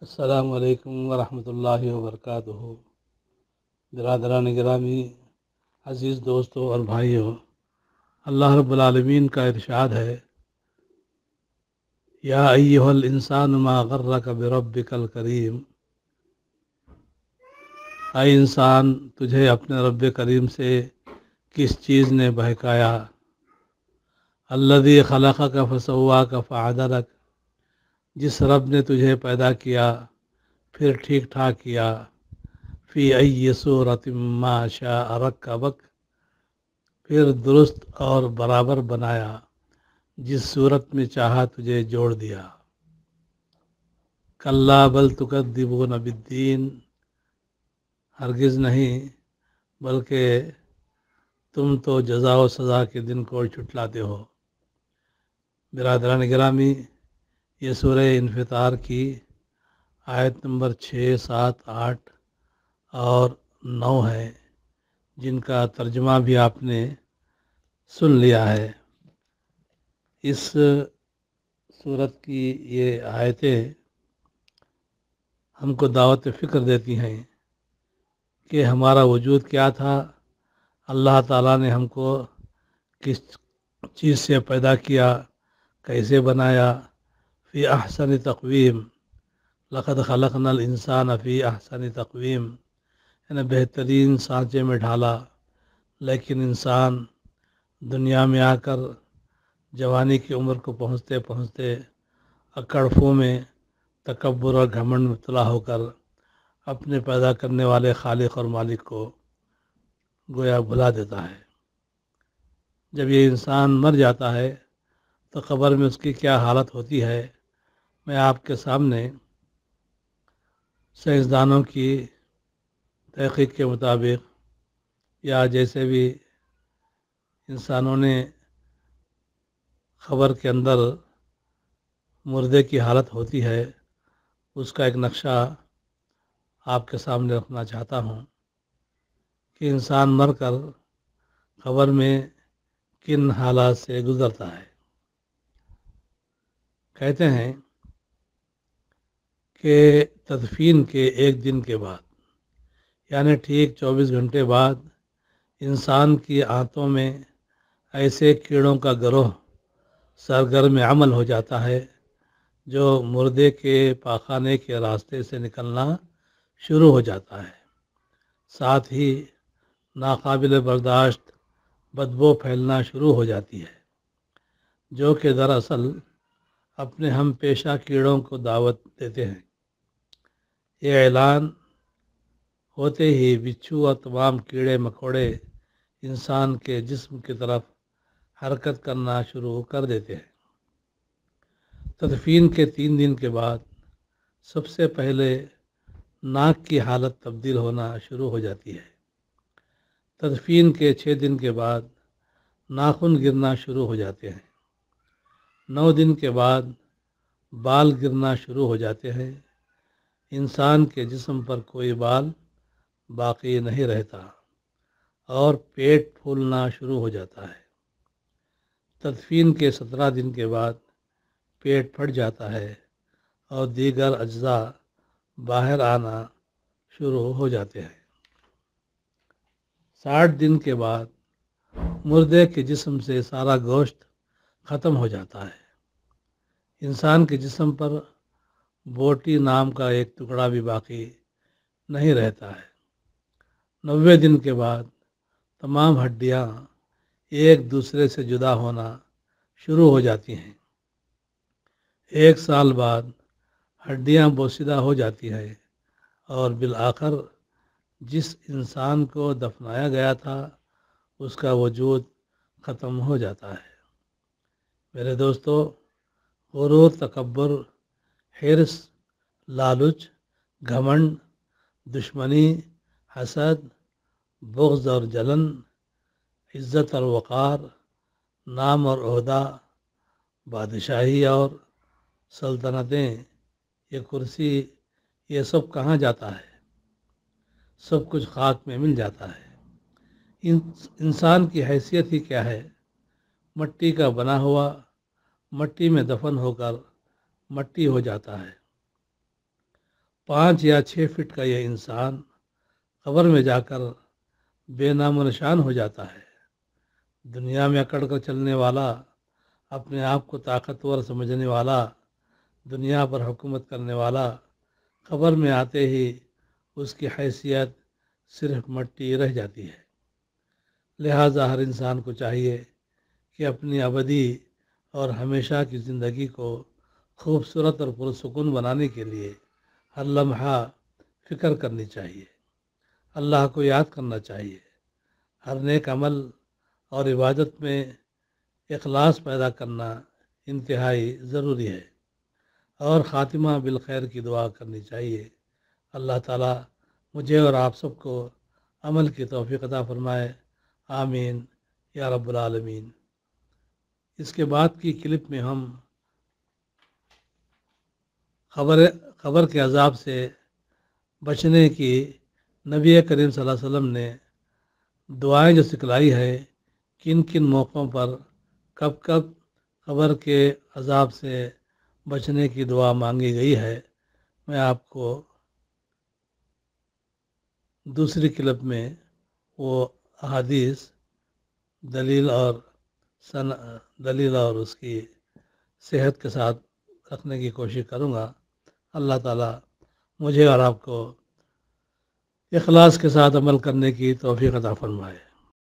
السلام علیکم ورحمۃ اللہ وبرکاتہ۔ برادران گرامی، عزیز دوستوں اور بھائیوں، اللہ رب العالمین کا ارشاد ہے، یا ایھا الانسان ما غرک بربک الکریم، اے انسان تجھے اپنے رب کریم سے کس چیز نے بہکایا؟ الذی خلقک فسواک فعدلک، جس رب نے تجھے پیدا کیا پھر ٹھیک ٹھاک کیا، فی ای صورت ما شاء رکبک، پھر درست اور برابر بنایا جس صورت میں چاہا تجھے جوڑ دیا۔ کلا بل تکذبون بالدین، ہرگز نہیں بلکہ تم تو جزا و سزا کے دن کو جھٹلاتے ہو۔ برادران گرامی، یہ سورہ انفطار کی آیت نمبر 6، 7، 8 اور 9 ہے، جن کا ترجمہ بھی آپ نے سن لیا ہے۔ اس سورت کی یہ آیتیں ہم کو دعوت فکر دیتی ہیں کہ ہمارا وجود کیا تھا، اللہ تعالیٰ نے ہم کو کس چیز سے پیدا کیا، کیسے بنایا۔ فی احسن تقویم، لقد خلقنا الانسان فی احسن تقویم، یعنی بہترین سانچے میں ڈھالا، لیکن انسان دنیا میں آ کر جوانی کی عمر کو پہنچتے پہنچتے اکڑفوں میں تکبر اور گھمنڈ میں مبتلا ہو کر اپنے پیدا کرنے والے خالق اور مالک کو گویا بھلا دیتا ہے۔ جب یہ انسان مر جاتا ہے تو قبر میں اس کی کیا حالت ہوتی ہے، میں آپ کے سامنے سائنسدانوں کی تحقیق کے مطابق یا جیسے بھی انسانوں نے قبر کے اندر مردے کی حالت ہوتی ہے، اس کا ایک نقشہ آپ کے سامنے رکھنا چاہتا ہوں کہ انسان مر کر قبر میں کن حالات سے گزرتا ہے۔ کہتے ہیں کہ تدفین کے ایک دن کے بعد، یعنی ٹھیک 24 گھنٹے بعد، انسان کی آنتوں میں ایسے کیڑوں کا گروہ سرگرم عمل ہو جاتا ہے جو مردے کے پاخانے کے راستے سے نکلنا شروع ہو جاتا ہے، ساتھ ہی ناقابل برداشت بدبو پھیلنا شروع ہو جاتی ہے، جو کہ دراصل اپنے ہم پیشہ کیڑوں کو دعوت دیتے ہیں۔ یہ اعلان ہوتے ہی بچھو اور تمام کیڑے مکوڑے انسان کے جسم کی طرف حرکت کرنا شروع کر دیتے ہیں۔ تدفین کے 3 دن کے بعد سب سے پہلے ناک کی حالت تبدیل ہونا شروع ہو جاتی ہے۔ تدفین کے 6 دن کے بعد ناخن گرنا شروع ہو جاتے ہیں۔ 9 دن کے بعد بال گرنا شروع ہو جاتے ہیں۔ انسان کے جسم پر کوئی بال باقی نہیں رہتا اور پیٹ پھولنا شروع ہو جاتا ہے۔ تدفین کے 17 دن کے بعد پیٹ پھٹ جاتا ہے اور دیگر اجزاء باہر آنا شروع ہو جاتے ہیں۔ 60 دن کے بعد مردے کے جسم سے سارا گوشت ختم ہو جاتا ہے۔ انسان کے جسم پر بوٹی نام کا ایک ٹکڑا بھی باقی نہیں رہتا ہے۔ 90 دن کے بعد تمام ہڈیاں ایک دوسرے سے جدا ہونا شروع ہو جاتی ہیں۔ 1 سال بعد ہڈیاں بوسیدہ ہو جاتی ہیں اور بالآخر جس انسان کو دفنایا گیا تھا اس کا وجود ختم ہو جاتا ہے۔ میرے دوستو، غرور، تکبر، حرص، لالچ، گھمنڈ، دشمنی، حسد، بغض اور جلن، عزت اور وقار، نام اور عہدہ، بادشاہی اور سلطنتیں، یہ کرسی، یہ سب کہاں جاتا ہے؟ سب کچھ خاک میں مل جاتا ہے۔ انسان کی حیثیت ہی کیا ہے؟ مٹی کا بنا ہوا، مٹی میں دفن ہو کر مٹی ہو جاتا ہے۔ 5 یا 6 فٹ کا یہ انسان قبر میں جا کر بے نام و نشان ہو جاتا ہے۔ دنیا میں اکڑ کر چلنے والا، اپنے آپ کو طاقتور سمجھنے والا، دنیا پر حکومت کرنے والا، قبر میں آتے ہی اس کی حیثیت صرف مٹی رہ جاتی ہے۔ لہٰذا ہر انسان کو چاہیے کہ اپنی ابدی اور ہمیشہ کی زندگی کو خوبصورت اور پرسکون بنانے کے لیے ہر لمحہ فکر کرنی چاہیے، اللہ کو یاد کرنا چاہیے۔ ہر نیک عمل اور عبادت میں اخلاص پیدا کرنا انتہائی ضروری ہے، اور خاتمہ بالخیر کی دعا کرنی چاہیے۔ اللہ تعالیٰ مجھے اور آپ سب کو عمل کی توفیق عطا فرمائے، آمین یا رب العالمین۔ اس کے بعد کی کلپ میں ہم قبر کے عذاب سے بچنے کی نبی کریم صلی اللہ علیہ وسلم نے دعائیں جو سکھلائی ہے، کن کن موقعوں پر کب کب قبر کے عذاب سے بچنے کی دعا مانگی گئی ہے، میں آپ کو دوسری کلپ میں وہ احادیث دلیل اور اس کی صحت کے ساتھ رکھنے کی کوشش کروں گا۔ اللہ تعالیٰ مجھے اور آپ کو اخلاص کے ساتھ عمل کرنے کی توفیق عطا فرمائے۔